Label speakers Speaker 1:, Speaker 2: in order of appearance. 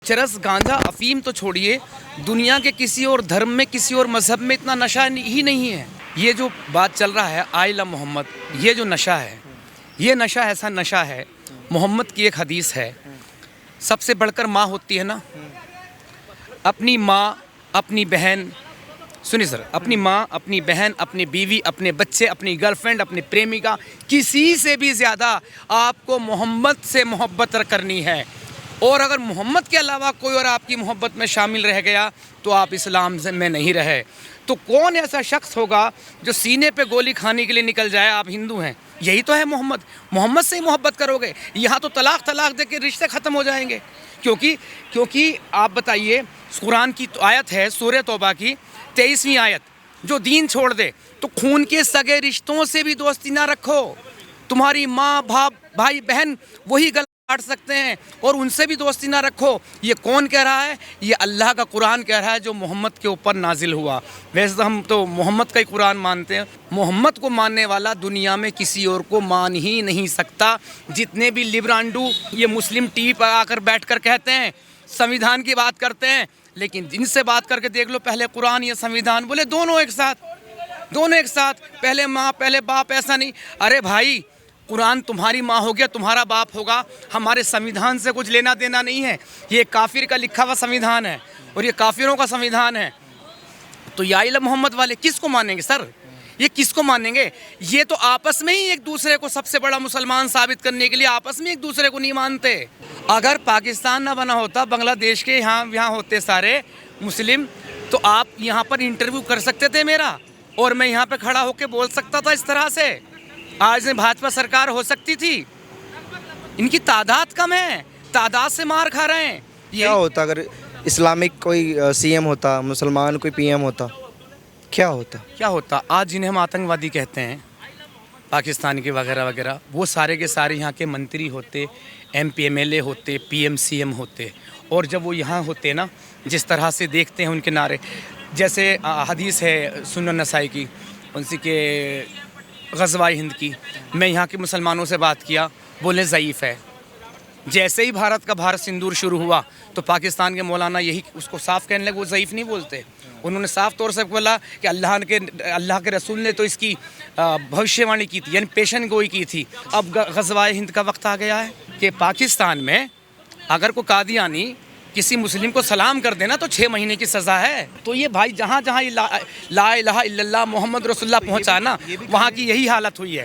Speaker 1: चरस, गांजा, अफीम तो छोड़िए, दुनिया के किसी और धर्म में, किसी और मज़हब में इतना नशा ही नहीं है। ये जो बात चल रहा है आइला मोहम्मद, ये जो नशा है, ये नशा ऐसा नशा है। मोहम्मद की एक हदीस है, सबसे बढ़कर माँ होती है ना, अपनी माँ, अपनी बहन, सुनिए सर, अपनी माँ, अपनी बहन, अपनी बीवी, अपने बच्चे, अपनी गर्लफ्रेंड, अपनी प्रेमिका, किसी से भी ज़्यादा आपको मोहम्मद से मोहब्बत करनी है। और अगर मोहम्मद के अलावा कोई और आपकी मोहब्बत में शामिल रह गया तो आप इस्लाम में नहीं रहे। तो कौन ऐसा शख्स होगा जो सीने पे गोली खाने के लिए निकल जाए? आप हिंदू हैं, यही तो है मोहम्मद। मोहम्मद से ही मोहब्बत करोगे, यहाँ तो तलाक तलाक दे के रिश्ते ख़त्म हो जाएंगे। क्योंकि आप बताइए, कुरान की तो आयत है सूरह तौबा की 23वीं आयत, जो दीन छोड़ दे तो खून के सगे रिश्तों से भी दोस्ती ना रखो। तुम्हारी माँ, बाप, भाई, बहन वही गला काट सकते हैं और उनसे भी दोस्ती ना रखो। ये कौन कह रहा है? ये अल्लाह का कुरान कह रहा है, जो मोहम्मद के ऊपर नाजिल हुआ। वैसे तो हम तो मोहम्मद का ही कुरान मानते हैं। मोहम्मद को मानने वाला दुनिया में किसी और को मान ही नहीं सकता। जितने भी लिब्रांडू ये मुस्लिम टीवी पर आकर बैठकर कहते हैं, संविधान की बात करते हैं, लेकिन जिनसे बात करके देख लो, पहले कुरान या संविधान, बोले दोनों एक साथ, दोनों एक साथ, पहले माँ पहले बाप। ऐसा नहीं। अरे भाई, कुरान तुम्हारी माँ हो गया, तुम्हारा बाप होगा, हमारे संविधान से कुछ लेना देना नहीं है। ये काफिर का लिखा हुआ संविधान है और ये काफिरों का संविधान है। तो या इला मोहम्मद वाले किसको मानेंगे सर? ये किसको मानेंगे? ये तो आपस में ही एक दूसरे को सबसे बड़ा मुसलमान साबित करने के लिए आपस में एक दूसरे को नहीं मानते। अगर पाकिस्तान ना बना होता, बांग्लादेश के यहाँ होते सारे मुस्लिम, तो आप यहाँ पर इंटरव्यू कर सकते थे मेरा, और मैं यहाँ पर खड़ा होकर बोल सकता था इस तरह से। आज में भाजपा सरकार हो सकती थी। इनकी तादाद कम है, तादाद से मार खा रहे हैं।
Speaker 2: क्या होता अगर इस्लामिक कोई सीएम होता, मुसलमान कोई पीएम होता, क्या होता?
Speaker 1: आज जिन्हें हम आतंकवादी कहते हैं, पाकिस्तान के वगैरह वगैरह, वो सारे के सारे यहाँ के मंत्री होते, MP MLA होते, PM CM होते। और जब वो यहाँ होते ना, जिस तरह से देखते हैं उनके नारे, जैसे हदीस है सुनन नसाई की, उनसी के ग़ज़वा-ए हिंद की, मैं यहाँ के मुसलमानों से बात किया, बोले ज़ईफ़ है। जैसे ही भारत सिंदूर शुरू हुआ तो पाकिस्तान के मौलाना यही उसको साफ कहने लगे, वो ज़ईफ़ नहीं बोलते। उन्होंने साफ तौर से बोला कि अल्लाह के रसूल ने तो इसकी भविष्यवाणी की थी, यानी पेशन गोई की थी। अब ग़ज़वा-ए हिंद का वक्त आ गया है कि पाकिस्तान में अगर कोई कादियानी किसी मुस्लिम को सलाम कर देना तो 6 महीने की सज़ा है। तो ये भाई जहाँ जहाँ ला इलाहा इल्लल्लाह मोहम्मद रसूलुल्लाह पहुँचा ना, वहाँ की यही हालत हुई है।